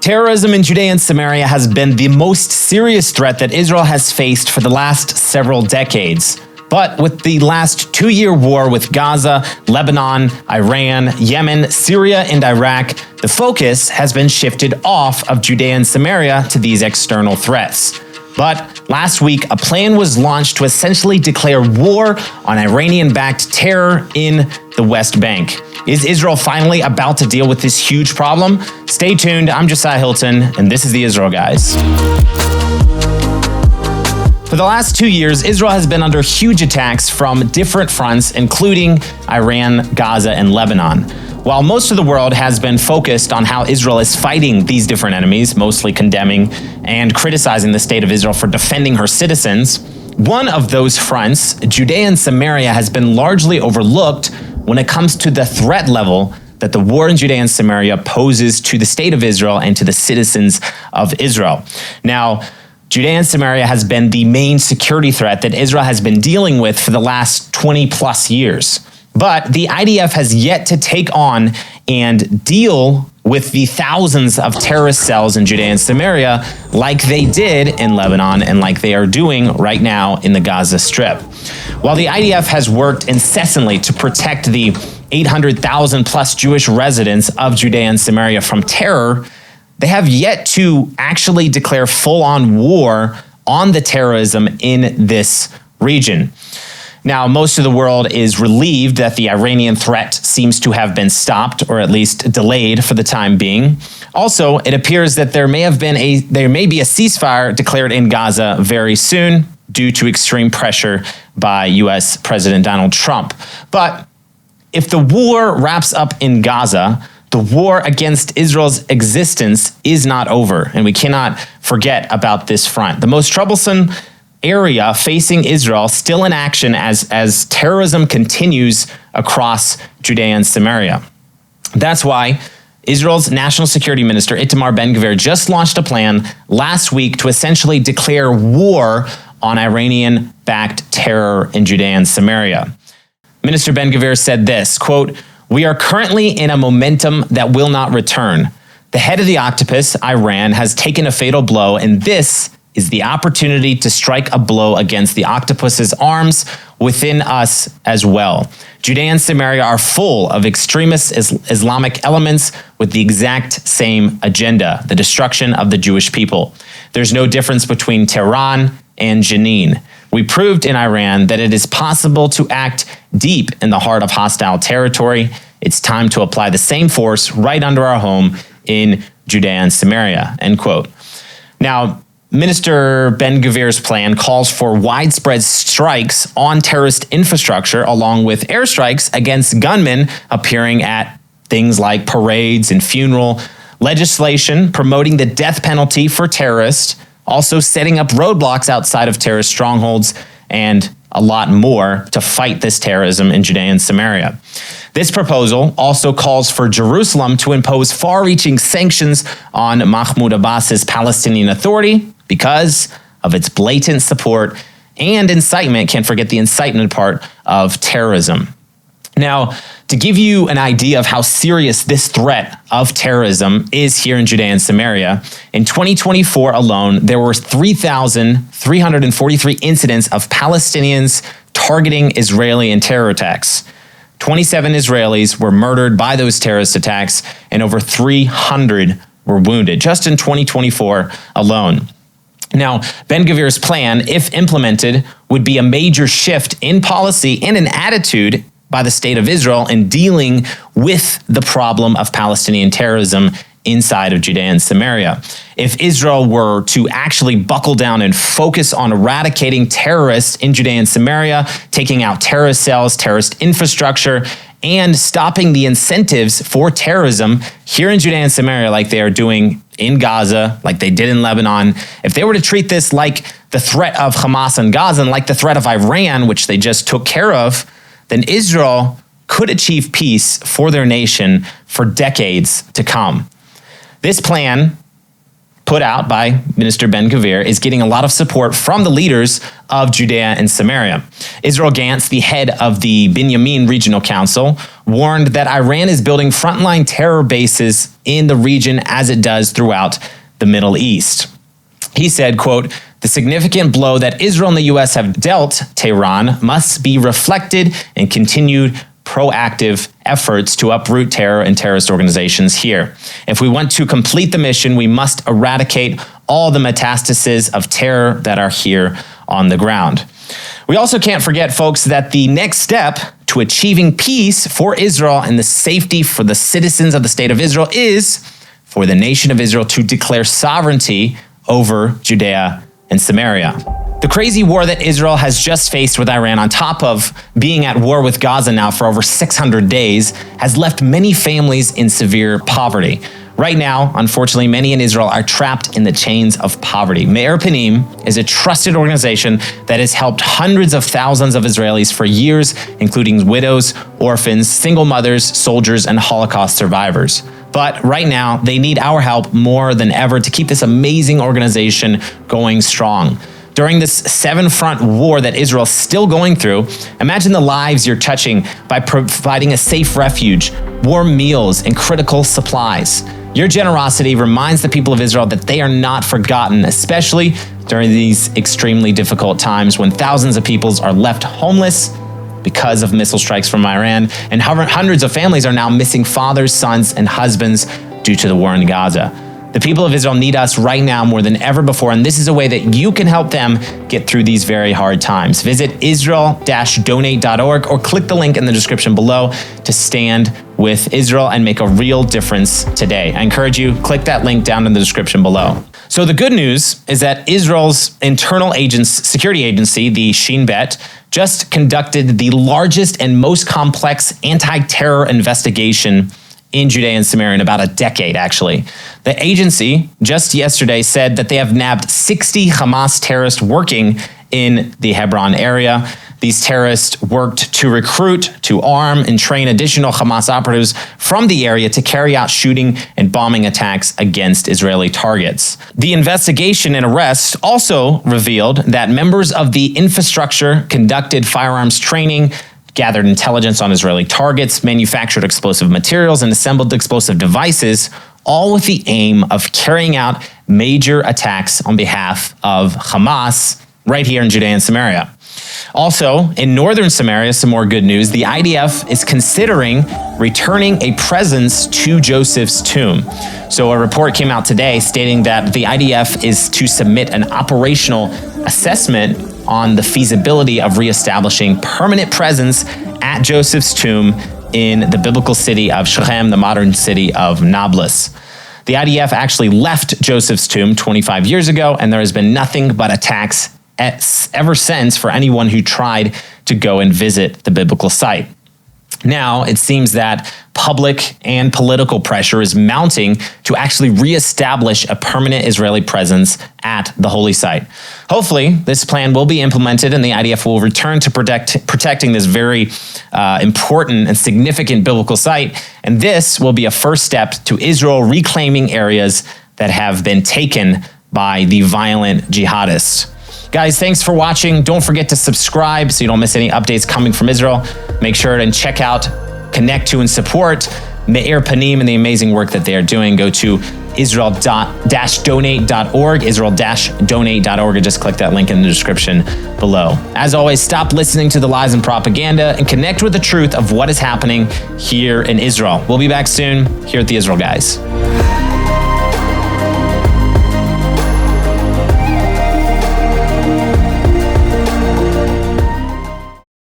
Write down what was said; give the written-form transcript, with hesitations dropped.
Terrorism in Judea and Samaria has been the most serious threat that Israel has faced for the last several decades. But with the last 2-year war with Gaza, Lebanon, Iran, Yemen, Syria, and Iraq, the focus has been shifted off of Judea and Samaria to these external threats. But last week, a plan was launched to essentially declare war on Iranian-backed terror in the West Bank. Is Israel finally about to deal with this huge problem? Stay tuned. I'm Josiah Hilton, and this is the Israel Guys. For the last 2 years, Israel has been under huge attacks from different fronts, including Iran, Gaza, and Lebanon. While most of the world has been focused on how Israel is fighting these different enemies, mostly condemning and criticizing the state of Israel for defending her citizens, one of those fronts, Judea and Samaria, has been largely overlooked when it comes to the threat level that the war in Judea and Samaria poses to the state of Israel and to the citizens of Israel. Now, Judea and Samaria has been the main security threat that Israel has been dealing with for the last 20 plus years. But the IDF has yet to take on and deal with the thousands of terrorist cells in Judea and Samaria like they did in Lebanon and like they are doing right now in the Gaza Strip. While the IDF has worked incessantly to protect the 800,000 plus Jewish residents of Judea and Samaria from terror, they have yet to actually declare full-on war on the terrorism in this region. Now, most of the world is relieved that the Iranian threat seems to have been stopped, or at least delayed for the time being. Also, it appears that there may be a ceasefire declared in Gaza very soon due to extreme pressure by US President Donald Trump. But if the war wraps up in Gaza, the war against Israel's existence is not over, and we cannot forget about this front. The most troublesome area facing Israel still in action as terrorism continues across Judea and Samaria. That's why Israel's National Security Minister Itamar Ben-Gvir just launched a plan last week to essentially declare war on Iranian-backed terror in Judea and Samaria. Minister Ben-Gvir said this, quote, "We are currently in a momentum that will not return. The head of the octopus, Iran, has taken a fatal blow, and this is the opportunity to strike a blow against the octopus's arms within us as well. Judea and Samaria are full of extremist Islamic elements with the exact same agenda, the destruction of the Jewish people. There's no difference between Tehran and Jenin. We proved in Iran that it is possible to act deep in the heart of hostile territory. It's time to apply the same force right under our home in Judea and Samaria," end quote. Now, Minister Ben-Gvir's plan calls for widespread strikes on terrorist infrastructure along with airstrikes against gunmen appearing at things like parades and funeral, legislation promoting the death penalty for terrorists, also setting up roadblocks outside of terrorist strongholds, and a lot more to fight this terrorism in Judea and Samaria. This proposal also calls for Jerusalem to impose far-reaching sanctions on Mahmoud Abbas's Palestinian Authority because of its blatant support and incitement, can't forget the incitement part, of terrorism. Now, to give you an idea of how serious this threat of terrorism is here in Judea and Samaria, in 2024 alone, there were 3,343 incidents of Palestinians targeting Israeli and terror attacks. 27 Israelis were murdered by those terrorist attacks, and over 300 were wounded, just in 2024 alone. Now, Ben-Gvir's plan, if implemented, would be a major shift in policy and in attitude by the state of Israel in dealing with the problem of Palestinian terrorism inside of Judea and Samaria. If Israel were to actually buckle down and focus on eradicating terrorists in Judea and Samaria, taking out terrorist cells, terrorist infrastructure, and stopping the incentives for terrorism here in Judea and Samaria like they are doing in Gaza, like they did in Lebanon, if they were to treat this like the threat of Hamas in Gaza and like the threat of Iran, which they just took care of, then Israel could achieve peace for their nation for decades to come. This plan put out by Minister Ben-Gvir is getting a lot of support from the leaders of Judea and Samaria. Israel Gantz, the head of the Binyamin Regional Council, warned that Iran is building frontline terror bases in the region as it does throughout the Middle East. He said, quote, "The significant blow that Israel and the U.S. have dealt Tehran must be reflected in continued proactive efforts to uproot terror and terrorist organizations here. If we want to complete the mission, we must eradicate all the metastases of terror that are here on the ground." We also can't forget, folks, that the next step to achieving peace for Israel and the safety for the citizens of the state of Israel is for the nation of Israel to declare sovereignty over Judea and Samaria. The crazy war that Israel has just faced with Iran, on top of being at war with Gaza now for over 600 days, has left many families in severe poverty. Right now, unfortunately, many in Israel are trapped in the chains of poverty. Me'er Panim is a trusted organization that has helped hundreds of thousands of Israelis for years, including widows, orphans, single mothers, soldiers, and Holocaust survivors. But right now, they need our help more than ever to keep this amazing organization going strong. During this seven-front war that Israel's still going through, imagine the lives you're touching by providing a safe refuge, warm meals, and critical supplies. Your generosity reminds the people of Israel that they are not forgotten, especially during these extremely difficult times when thousands of people are left homeless because of missile strikes from Iran, and hundreds of families are now missing fathers, sons, and husbands due to the war in Gaza. The people of Israel need us right now more than ever before, and this is a way that you can help them get through these very hard times. Visit israel-donate.org or click the link in the description below to stand with Israel and make a real difference today. I encourage you, click that link down in the description below. So the good news is that Israel's internal security agency, the Shin Bet, just conducted the largest and most complex anti-terror investigation in Judea and Samaria in about a decade, actually. The agency just yesterday said that they have nabbed 60 Hamas terrorists working in the Hebron area. These terrorists worked to recruit, to arm, and train additional Hamas operatives from the area to carry out shooting and bombing attacks against Israeli targets. The investigation and arrest also revealed that members of the infrastructure conducted firearms training, gathered intelligence on Israeli targets, manufactured explosive materials, and assembled explosive devices, all with the aim of carrying out major attacks on behalf of Hamas right here in Judea and Samaria. Also, in northern Samaria, some more good news. The IDF is considering returning a presence to Joseph's tomb. So a report came out today stating that the IDF is to submit an operational assessment on the feasibility of reestablishing permanent presence at Joseph's tomb in the biblical city of Shechem, the modern city of Nablus. The IDF actually left Joseph's tomb 25 years ago, and there has been nothing but attacks ever since for anyone who tried to go and visit the biblical site. Now, it seems that public and political pressure is mounting to actually reestablish a permanent Israeli presence at the holy site. Hopefully, this plan will be implemented and the IDF will return to protecting this very important and significant biblical site. And this will be a first step to Israel reclaiming areas that have been taken by the violent jihadists. Guys, thanks for watching. Don't forget to subscribe so you don't miss any updates coming from Israel. Make sure to check out, connect to, and support Me'er Panim and the amazing work that they are doing. Go to israel-donate.org, israel-donate.org, and just click that link in the description below. As always, stop listening to the lies and propaganda and connect with the truth of what is happening here in Israel. We'll be back soon here at the Israel Guys.